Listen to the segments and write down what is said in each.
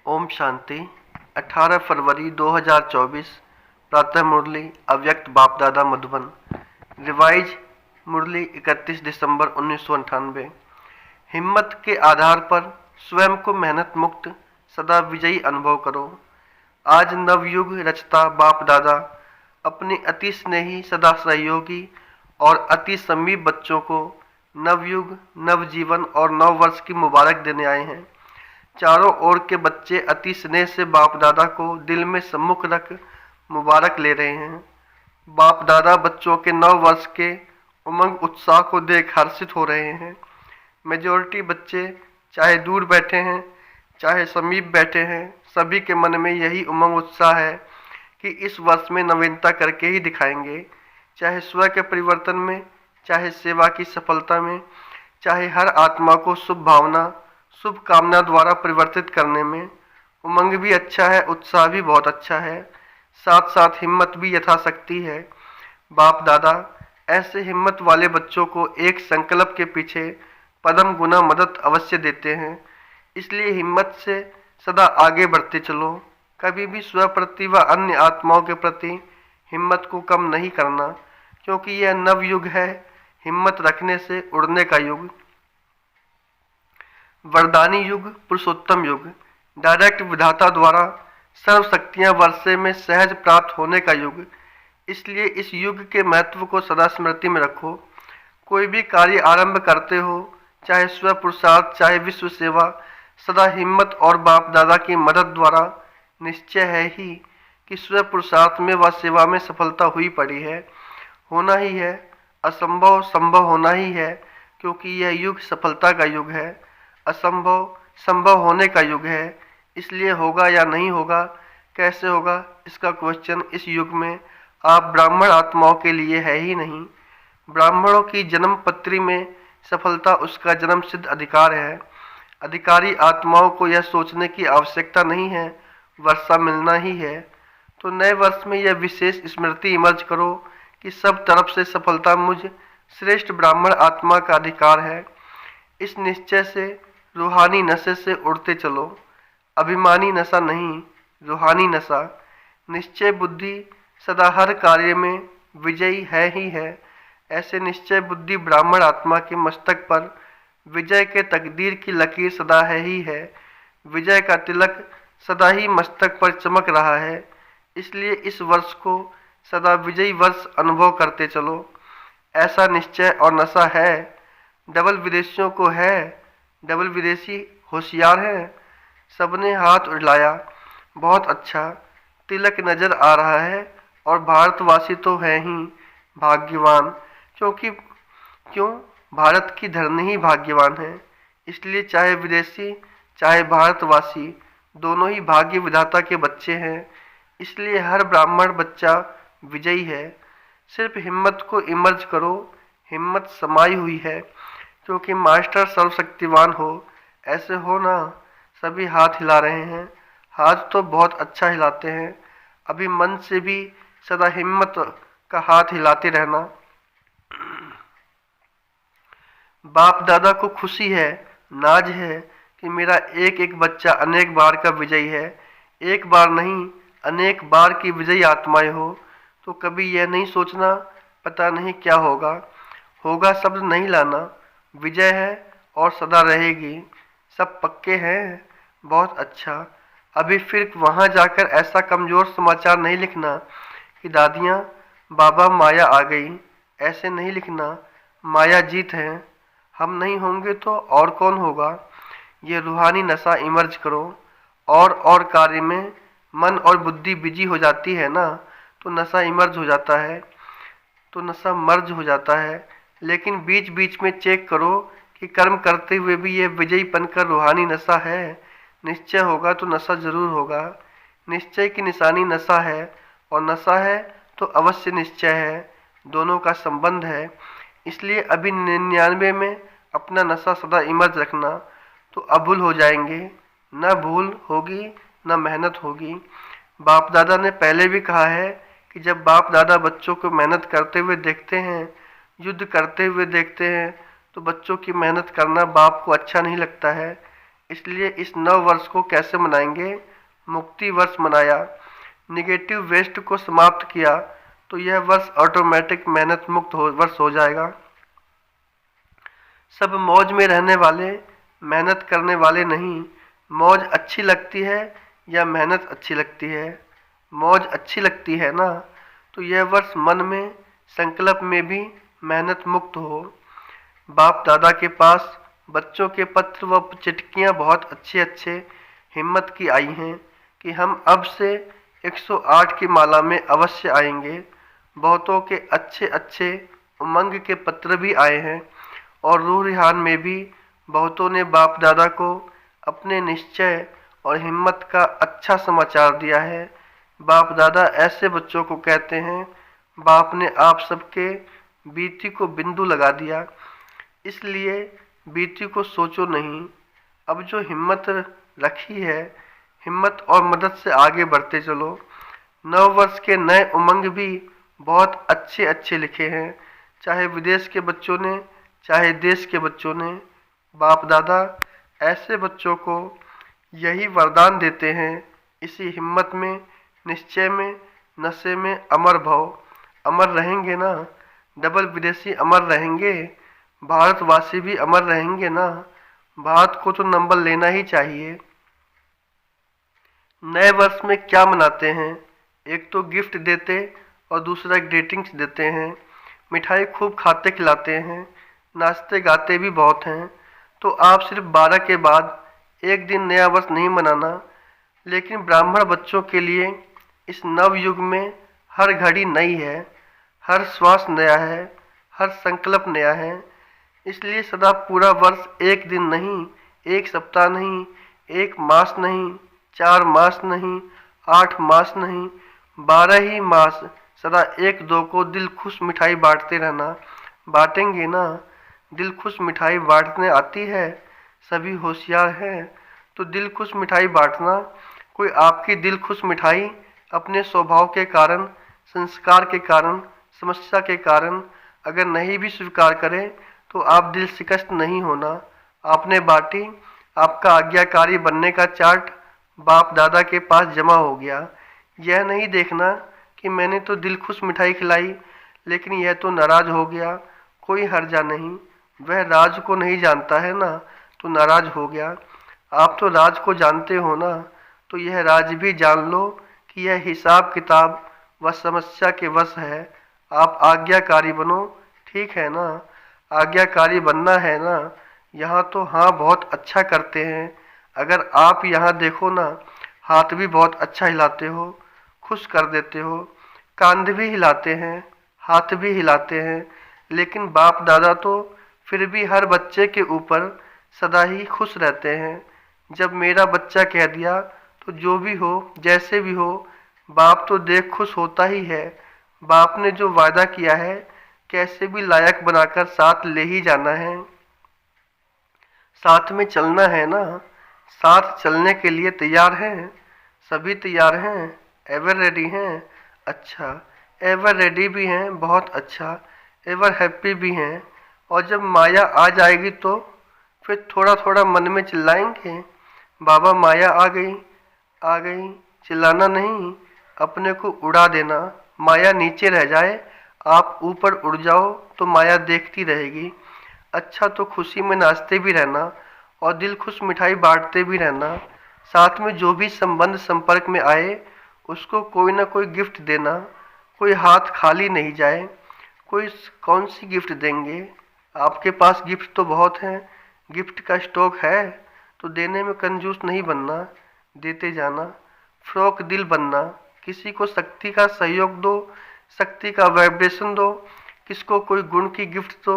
ओम शांति। 18 फरवरी 2024 प्रातः मुरली अव्यक्त बाप दादा मधुबन। रिवाइज मुरली 31 दिसंबर 1998। हिम्मत के आधार पर स्वयं को मेहनत मुक्त सदा विजयी अनुभव करो। आज नवयुग रचता बाप दादा अपने अति स्नेही सदा सहयोगी और अति समीप बच्चों को नवयुग नवजीवन और नव वर्ष की मुबारक देने आए हैं। चारों ओर के बच्चे अति स्नेह से बाप दादा को दिल में सम्मुख रख मुबारक ले रहे हैं। बाप दादा बच्चों के नव वर्ष के उमंग उत्साह को देख हर्षित हो रहे हैं। मेजॉरिटी बच्चे चाहे दूर बैठे हैं चाहे समीप बैठे हैं, सभी के मन में यही उमंग उत्साह है कि इस वर्ष में नवीनता करके ही दिखाएंगे। चाहे स्व के परिवर्तन में, चाहे सेवा की सफलता में, चाहे हर आत्मा को शुभ भावना शुभ कामना द्वारा परिवर्तित करने में। उमंग भी अच्छा है, उत्साह भी बहुत अच्छा है, साथ साथ हिम्मत भी यथाशक्ति है। बाप दादा ऐसे हिम्मत वाले बच्चों को एक संकल्प के पीछे पदम गुना मदद अवश्य देते हैं। इसलिए हिम्मत से सदा आगे बढ़ते चलो। कभी भी स्व प्रति व अन्य आत्माओं के प्रति हिम्मत को कम नहीं करना, क्योंकि यह नव युग है, हिम्मत रखने से उड़ने का युग, वरदानी युग, पुरुषोत्तम युग, डायरेक्ट विधाता द्वारा सर्व शक्तियाँ वर्षे में सहज प्राप्त होने का युग। इसलिए इस युग के महत्व को सदा स्मृति में रखो। कोई भी कार्य आरंभ करते हो, चाहे स्व पुरुषार्थ चाहे विश्व सेवा, सदा हिम्मत और बाप दादा की मदद द्वारा निश्चय है ही कि स्व पुरुषार्थ में व सेवा में सफलता हुई पड़ी है, होना ही है। असंभव संभव होना ही है, क्योंकि यह युग सफलता का युग है। असंभव संभव होने का युग है। इसलिए होगा या नहीं होगा, कैसे होगा, इसका क्वेश्चन इस युग में आप ब्राह्मण आत्माओं के लिए है ही नहीं। ब्राह्मणों की जन्म पत्री में सफलता उसका जन्म सिद्ध अधिकार है। अधिकारी आत्माओं को यह सोचने की आवश्यकता नहीं है वर्षा मिलना ही है। तो नए वर्ष में यह विशेष स्मृति इमर्ज करो कि सब तरफ से सफलता मुझ श्रेष्ठ ब्राह्मण आत्मा का अधिकार है। इस निश्चय से रूहानी नशे से उड़ते चलो। अभिमानी नशा नहीं, रूहानी नशा। निश्चय बुद्धि सदा हर कार्य में विजयी है ही है। ऐसे निश्चय बुद्धि ब्राह्मण आत्मा के मस्तक पर विजय के तकदीर की लकीर सदा है ही है। विजय का तिलक सदा ही मस्तक पर चमक रहा है। इसलिए इस वर्ष को सदा विजयी वर्ष अनुभव करते चलो। ऐसा निश्चय और नशा है। डबल विदेशियों को है, डबल विदेशी होशियार हैं। सबने हाथ उठाया, बहुत अच्छा, तिलक नजर आ रहा है। और भारतवासी तो हैं ही भाग्यवान, क्यों भारत की धरनी ही भाग्यवान है। इसलिए चाहे विदेशी चाहे भारतवासी दोनों ही भाग्य विधाता के बच्चे हैं। इसलिए हर ब्राह्मण बच्चा विजयी है। सिर्फ हिम्मत को इमर्ज करो। हिम्मत समाई हुई है, क्योंकि मास्टर सर्वशक्तिवान हो। ऐसे हो ना। सभी हाथ हिला रहे हैं, हाथ तो बहुत अच्छा हिलाते हैं। अभी मन से भी सदा हिम्मत का हाथ हिलाते रहना। बाप दादा को खुशी है, नाज है कि मेरा एक एक बच्चा अनेक बार का विजयी है। एक बार नहीं, अनेक बार की विजयी आत्माएं हो। तो कभी यह नहीं सोचना पता नहीं क्या होगा। होगा शब्द नहीं लाना। विजय है और सदा रहेगी। सब पक्के हैं, बहुत अच्छा। अभी फिर वहाँ जाकर ऐसा कमज़ोर समाचार नहीं लिखना कि दादियाँ बाबा माया आ गई। ऐसे नहीं लिखना। माया जीत है, हम नहीं होंगे तो और कौन होगा। ये रूहानी नशा इमर्ज करो। और कार्य में मन और बुद्धि बिजी हो जाती है ना, तो नशा इमर्ज हो जाता है, तो नशा मर्ज हो जाता है। लेकिन बीच बीच में चेक करो कि कर्म करते हुए भी यह विजयीपन का रूहानी नशा है। निश्चय होगा तो नशा जरूर होगा। निश्चय की निशानी नशा है, और नशा है तो अवश्य निश्चय है। दोनों का संबंध है। इसलिए अभी 99 में अपना नशा सदा इमर्ज रखना, तो अभूल हो जाएंगे। न भूल होगी न मेहनत होगी। बाप दादा ने पहले भी कहा है कि जब बाप दादा बच्चों को मेहनत करते हुए देखते हैं, युद्ध करते हुए देखते हैं, तो बच्चों की मेहनत करना बाप को अच्छा नहीं लगता है। इसलिए इस नव वर्ष को कैसे मनाएंगे? मुक्ति वर्ष मनाया, निगेटिव वेस्ट को समाप्त किया, तो यह वर्ष ऑटोमेटिक मेहनत मुक्त वर्ष हो जाएगा। सब मौज में रहने वाले, मेहनत करने वाले नहीं। मौज अच्छी लगती है या मेहनत अच्छी लगती है? मौज अच्छी लगती है ना, तो यह वर्ष मन में, संकल्प में भी मेहनत मुक्त हो। बाप दादा के पास बच्चों के पत्र व चिट्ठियाँ बहुत अच्छे अच्छे हिम्मत की आई हैं कि हम अब से 108 की माला में अवश्य आएंगे। बहुतों के अच्छे अच्छे उमंग के पत्र भी आए हैं और रूह रिहान में भी बहुतों ने बाप दादा को अपने निश्चय और हिम्मत का अच्छा समाचार दिया है। बाप दादा ऐसे बच्चों को कहते हैं, बाप ने आप सबके बीती को बिंदु लगा दिया, इसलिए बीती को सोचो नहीं। अब जो हिम्मत रखी है, हिम्मत और मदद से आगे बढ़ते चलो। नव वर्ष के नए उमंग भी बहुत अच्छे अच्छे लिखे हैं, चाहे विदेश के बच्चों ने, चाहे देश के बच्चों ने। बाप दादा ऐसे बच्चों को यही वरदान देते हैं, इसी हिम्मत में, निश्चय में, नशे में अमर भव। अमर रहेंगे ना? डबल विदेशी अमर रहेंगे, भारतवासी भी अमर रहेंगे ना? भारत को तो नंबर लेना ही चाहिए। नए वर्ष में क्या मनाते हैं? एक तो गिफ्ट देते और दूसरा ग्रीटिंग्स देते हैं। मिठाई खूब खाते खिलाते हैं, नाचते गाते भी बहुत हैं। तो आप सिर्फ 12 के बाद एक दिन नया वर्ष नहीं मनाना, लेकिन ब्राह्मण बच्चों के लिए इस नव युग में हर घड़ी नई है, हर श्वास नया है, हर संकल्प नया है। इसलिए सदा पूरा वर्ष एक दिन नहीं, एक सप्ताह नहीं, एक मास नहीं, 4 मास नहीं, 8 मास नहीं, 12 ही मास सदा एक दो को दिल खुश मिठाई बांटते रहना। बांटेंगे ना? दिल खुश मिठाई बांटने आती है? सभी होशियार हैं तो दिल खुश मिठाई बांटना। कोई आपकी दिल खुश मिठाई अपने स्वभाव के कारण, संस्कार के कारण, समस्या के कारण अगर नहीं भी स्वीकार करे तो आप दिल शिकस्त नहीं होना। आपने बांटी, आपका आज्ञाकारी बनने का चार्ट बाप दादा के पास जमा हो गया। यह नहीं देखना कि मैंने तो दिल खुश मिठाई खिलाई लेकिन यह तो नाराज हो गया। कोई हर्जा नहीं, वह राज को नहीं जानता है ना, तो नाराज हो गया। आप तो राज को जानते हो ना, तो यह राज भी जान लो कि यह हिसाब किताब व समस्या के वश है। आप आज्ञाकारी बनो, ठीक है ना? आज्ञाकारी बनना है ना? यहाँ तो हाँ बहुत अच्छा करते हैं। अगर आप यहाँ देखो ना, हाथ भी बहुत अच्छा हिलाते हो, खुश कर देते हो, कांध भी हिलाते हैं, हाथ भी हिलाते हैं। लेकिन बाप दादा तो फिर भी हर बच्चे के ऊपर सदा ही खुश रहते हैं। जब मेरा बच्चा कह दिया तो जो भी हो, जैसे भी हो, बाप तो देख खुश होता ही है। बाप ने जो वादा किया है, कैसे भी लायक बनाकर साथ ले ही जाना है, साथ में चलना है ना? साथ चलने के लिए तैयार हैं? सभी तैयार हैं? एवर रेडी हैं? अच्छा, एवर रेडी भी हैं, बहुत अच्छा। एवर हैप्पी भी हैं। और जब माया आ जाएगी तो फिर थोड़ा थोड़ा मन में चिल्लाएंगे, बाबा माया आ गई, आ गई। चिल्लाना नहीं, अपने को उड़ा देना। माया नीचे रह जाए, आप ऊपर उड़ जाओ तो माया देखती रहेगी। अच्छा, तो खुशी में नाचते भी रहना और दिल खुश मिठाई बांटते भी रहना। साथ में जो भी संबंध संपर्क में आए उसको कोई ना कोई गिफ्ट देना। कोई हाथ खाली नहीं जाए। कोई कौन सी गिफ्ट देंगे? आपके पास गिफ्ट तो बहुत हैं, गिफ्ट का स्टॉक है, तो देने में कंजूस नहीं बनना, देते जाना। फ्रॉक दिल बनना। किसी को शक्ति का सहयोग दो, शक्ति का वाइब्रेशन दो। किसको कोई गुण की गिफ्ट दो,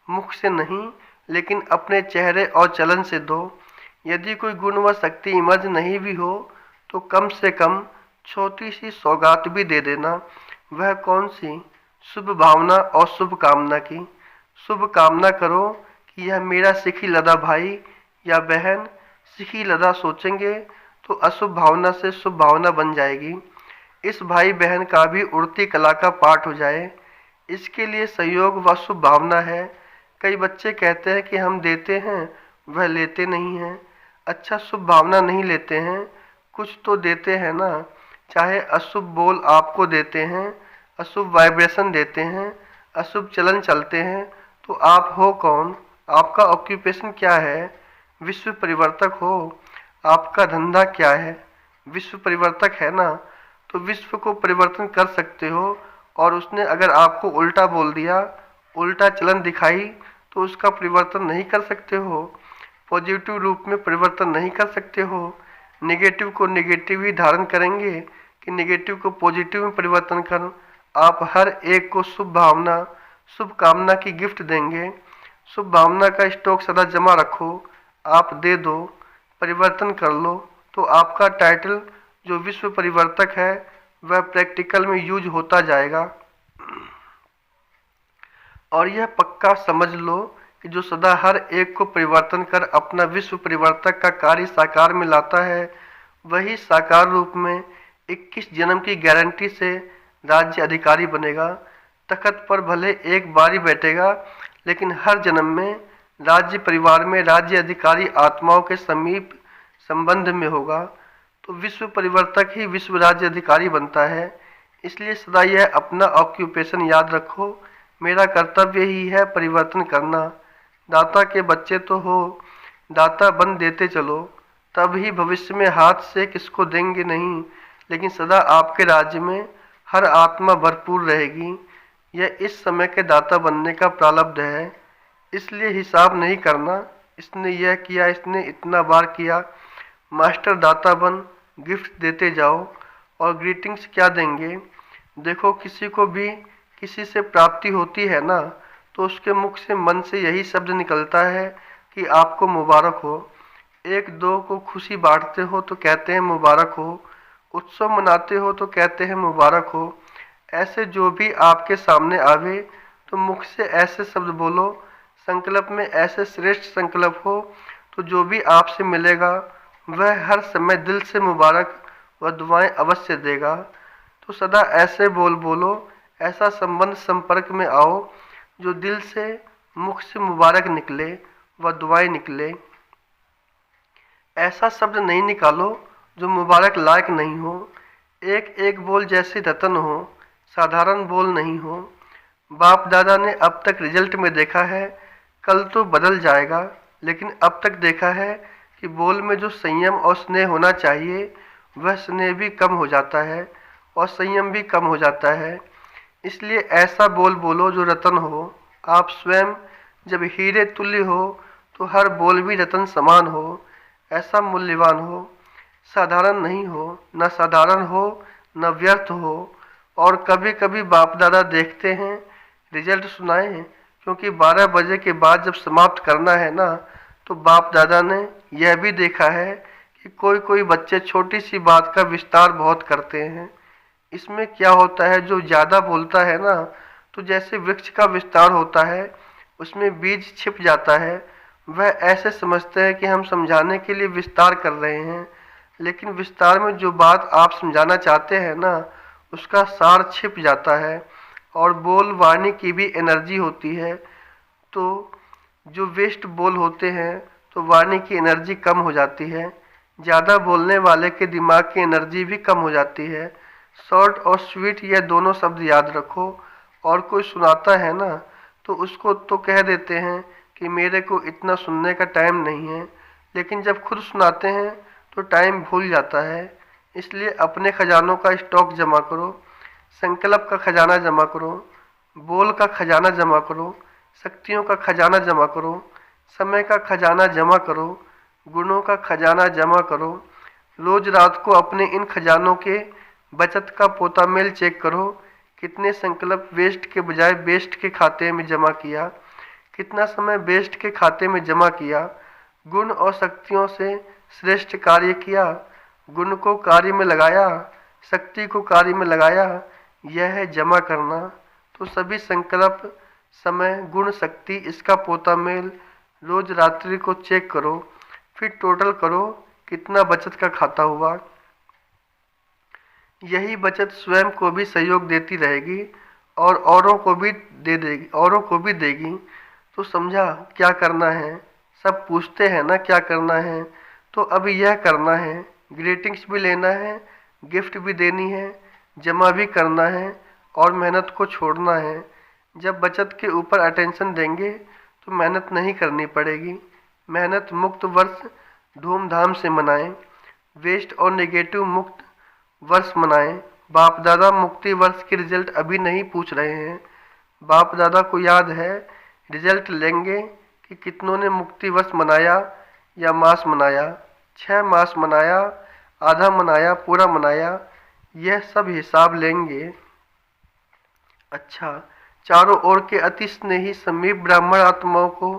मुख से नहीं लेकिन अपने चेहरे और चलन से दो। यदि कोई गुण व शक्ति इमर्ज नहीं भी हो तो कम से कम छोटी सी सौगात भी दे देना। वह कौन सी? शुभ भावना और शुभ कामना की। शुभ कामना करो कि यह मेरा सिखी लदा भाई या बहन। सिखी लदा सोचेंगे तो अशुभ भावना से शुभ भावना बन जाएगी। इस भाई बहन का भी उड़ती कला का पाठ हो जाए, इसके लिए सहयोग व शुभ भावना है। कई बच्चे कहते हैं कि हम देते हैं, वह लेते नहीं हैं। अच्छा शुभ भावना नहीं लेते हैं, कुछ तो देते हैं ना। चाहे अशुभ बोल आपको देते हैं, अशुभ वाइब्रेशन देते हैं, अशुभ चलन चलते हैं, तो आप हो कौन? आपका ऑक्यूपेशन क्या है? विश्व परिवर्तक हो। आपका धंधा क्या है? विश्व परिवर्तक है ना, तो विश्व को परिवर्तन कर सकते हो। और उसने अगर आपको उल्टा बोल दिया, उल्टा चलन दिखाई, तो उसका परिवर्तन नहीं कर सकते हो। पॉजिटिव रूप में परिवर्तन नहीं कर सकते हो। नेगेटिव को नेगेटिव ही धारण करेंगे कि नेगेटिव को पॉजिटिव में परिवर्तन कर आप हर एक को शुभ भावना, शुभ कामना की गिफ्ट देंगे। शुभ भावना का स्टॉक सदा जमा रखो, आप दे दो, परिवर्तन कर लो, तो आपका टाइटल जो विश्व परिवर्तक है वह प्रैक्टिकल में यूज होता जाएगा। और यह पक्का समझ लो कि जो सदा हर एक को परिवर्तन कर अपना विश्व परिवर्तक का कार्य साकार में लाता है, वही साकार रूप में 21 जन्म की गारंटी से राज्य अधिकारी बनेगा। तख्त पर भले एक बारी बैठेगा, लेकिन हर जन्म में राज्य परिवार में राज्य अधिकारी आत्माओं के समीप संबंध में होगा। तो विश्व परिवर्तक ही विश्व राज्य अधिकारी बनता है। इसलिए सदा यह अपना ऑक्यूपेशन याद रखो, मेरा कर्तव्य ही है परिवर्तन करना। दाता के बच्चे तो हो, दाता बन देते चलो, तब ही भविष्य में हाथ से किसको देंगे नहीं, लेकिन सदा आपके राज्य में हर आत्मा भरपूर रहेगी। यह इस समय के दाता बनने का प्रारब्ध है। इसलिए हिसाब नहीं करना, इसने यह किया, इसने इतना बार किया। मास्टर दाता बन गिफ्ट देते जाओ। और ग्रीटिंग्स क्या देंगे? देखो, किसी को भी किसी से प्राप्ति होती है ना, तो उसके मुख से मन से यही शब्द निकलता है कि आपको मुबारक हो। एक दो को खुशी बांटते हो तो कहते हैं मुबारक हो, उत्सव मनाते हो तो कहते हैं मुबारक हो। ऐसे जो भी आपके सामने आवे तो मुख से ऐसे शब्द बोलो, संकल्प में ऐसे श्रेष्ठ संकल्प हो, तो जो भी आपसे मिलेगा वह हर समय दिल से मुबारक व दुआएं अवश्य देगा। तो सदा ऐसे बोल बोलो, ऐसा संबंध संपर्क में आओ जो दिल से, मुख से मुबारक निकले व दुआएं निकले। ऐसा शब्द नहीं निकालो जो मुबारक लायक नहीं हो। एक एक बोल जैसे रतन हो, साधारण बोल नहीं हो। बाप दादा ने अब तक रिजल्ट में देखा है, कल तो बदल जाएगा, लेकिन अब तक देखा है कि बोल में जो संयम और स्नेह होना चाहिए वह स्नेह भी कम हो जाता है और संयम भी कम हो जाता है। इसलिए ऐसा बोल बोलो जो रतन हो। आप स्वयं जब हीरे तुल्य हो तो हर बोल भी रतन समान हो, ऐसा मूल्यवान हो। साधारण नहीं हो, न साधारण हो, न व्यर्थ हो। और कभी कभी बाप दादा देखते हैं रिजल्ट सुनाएं, क्योंकि 12 बजे के बाद जब समाप्त करना है ना, तो बाप दादा ने यह भी देखा है कि कोई कोई बच्चे छोटी सी बात का विस्तार बहुत करते हैं। इसमें क्या होता है, जो ज़्यादा बोलता है ना, तो जैसे वृक्ष का विस्तार होता है उसमें बीज छिप जाता है। वह ऐसे समझते हैं कि हम समझाने के लिए विस्तार कर रहे हैं, लेकिन विस्तार में जो बात आप समझाना चाहते हैं ना, उसका सार छिप जाता है। और बोल वाणी की भी एनर्जी होती है, तो जो वेस्ट बोल होते हैं तो वाणी की एनर्जी कम हो जाती है। ज़्यादा बोलने वाले के दिमाग की एनर्जी भी कम हो जाती है। शॉर्ट और स्वीट यह दोनों शब्द याद रखो। और कोई सुनाता है ना, तो उसको तो कह देते हैं कि मेरे को इतना सुनने का टाइम नहीं है, लेकिन जब खुद सुनाते हैं तो टाइम भूल जाता है। इसलिए अपने खजानों का स्टॉक जमा करो, संकल्प का खजाना जमा करो, बोल का खजाना जमा करो, शक्तियों का खजाना जमा करो, समय का खजाना जमा करो, गुणों का खजाना जमा करो। रोज रात को अपने इन खजानों के बचत का पोता मेल चेक करो, कितने संकल्प वेस्ट के बजाय बेस्ट के खाते में जमा किया, कितना समय बेस्ट के खाते में जमा किया। गुण और शक्तियों से श्रेष्ठ कार्य किया, गुण को कार्य में लगाया, शक्ति को कार्य में लगाया, यह है जमा करना। तो सभी संकल्प, समय, गुण, शक्ति, इसका पोता मेल रोज रात्रि को चेक करो, फिर टोटल करो कितना बचत का खाता हुआ। यही बचत स्वयं को भी सहयोग देती रहेगी और औरों को भी देगी। तो समझा क्या करना है? सब पूछते हैं ना क्या करना है, तो अब यह करना है, ग्रीटिंग्स भी लेना है, गिफ्ट भी देनी है, जमा भी करना है और मेहनत को छोड़ना है। जब बचत के ऊपर अटेंशन देंगे तो मेहनत नहीं करनी पड़ेगी। मेहनत मुक्त वर्ष धूमधाम से मनाएं, वेस्ट और नेगेटिव मुक्त वर्ष मनाएं। बाप दादा मुक्ति वर्ष के रिजल्ट अभी नहीं पूछ रहे हैं। बाप दादा को याद है, रिजल्ट लेंगे कि कितनों ने मुक्ति वर्ष मनाया या मास मनाया, 6 मास मनाया, आधा मनाया, पूरा मनाया, यह सब हिसाब लेंगे। अच्छा, चारों ओर के अति स्नेही समीप ब्राह्मण आत्माओं को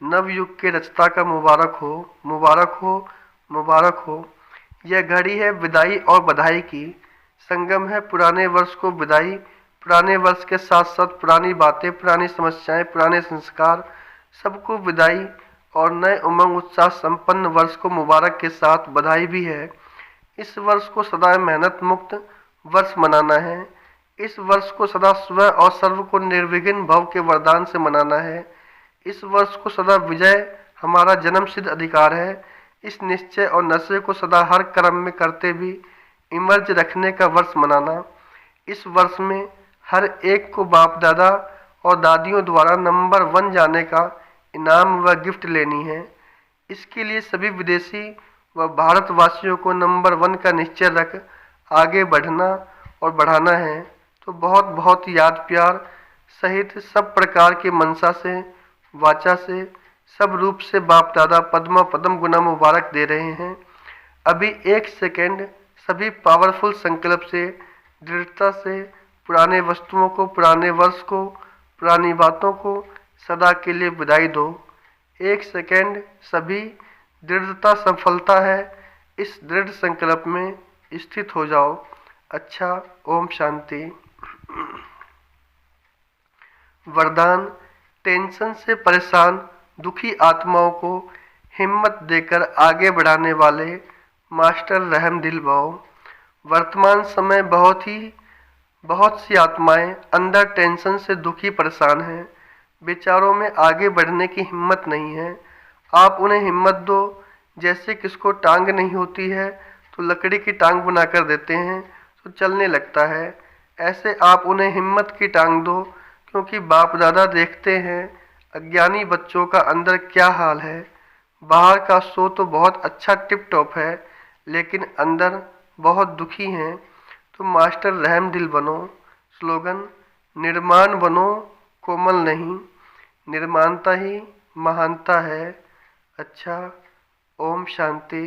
नवयुग के रचता का मुबारक हो, मुबारक हो, मुबारक हो। यह घड़ी है विदाई और बधाई की, संगम है पुराने वर्ष को विदाई, पुराने वर्ष के साथ साथ पुरानी बातें, पुरानी समस्याएं, पुराने संस्कार, सबको विदाई और नए उमंग उत्साह संपन्न वर्ष को मुबारक के साथ बधाई भी है। इस वर्ष को सदा मेहनत मुक्त वर्ष मनाना है। इस वर्ष को सदा स्व और सर्व को निर्विघ्न भव के वरदान से मनाना है। इस वर्ष को सदा विजय हमारा जन्म सिद्ध अधिकार है। इस निश्चय और नशे को सदा हर कर्म में करते भी इमर्ज रखने का वर्ष मनाना। इस वर्ष में हर एक को बाप दादा और दादियों द्वारा नंबर 1 जाने का इनाम व गिफ्ट लेनी है। इसके लिए सभी विदेशी व भारतवासियों को नंबर 1 का निश्चय रख आगे बढ़ना और बढ़ाना है। तो बहुत बहुत याद प्यार सहित सब प्रकार के मनसा से, वाचा से, सब रूप से बाप दादा पद्मा पद्म गुना मुबारक दे रहे हैं। अभी 1 सेकेंड सभी पावरफुल संकल्प से, दृढ़ता से पुराने वस्तुओं को, पुराने वर्ष को, पुरानी बातों को सदा के लिए विदाई दो। 1 सेकेंड सभी दृढ़ता सफलता है, इस दृढ़ संकल्प में स्थित हो जाओ। अच्छा, ओम शांति। वरदान, टेंशन से परेशान दुखी आत्माओं को हिम्मत देकर आगे बढ़ाने वाले मास्टर रहम दिल भव। वर्तमान समय बहुत सी आत्माएं अंदर टेंशन से दुखी परेशान हैं। बेचारों में आगे बढ़ने की हिम्मत नहीं है। आप उन्हें हिम्मत दो। जैसे किसको टांग नहीं होती है तो लकड़ी की टांग बनाकर देते हैं तो चलने लगता है। ऐसे आप उन्हें हिम्मत की टांग दो, क्योंकि बाप दादा देखते हैं अज्ञानी बच्चों का अंदर क्या हाल है। बाहर का शो तो बहुत अच्छा टिप टॉप है, लेकिन अंदर बहुत दुखी हैं। तो मास्टर रहम दिल बनो। स्लोगन, निर्माण बनो, कोमल नहीं। निर्माणता ही महानता है। अच्छा, ओम शांति।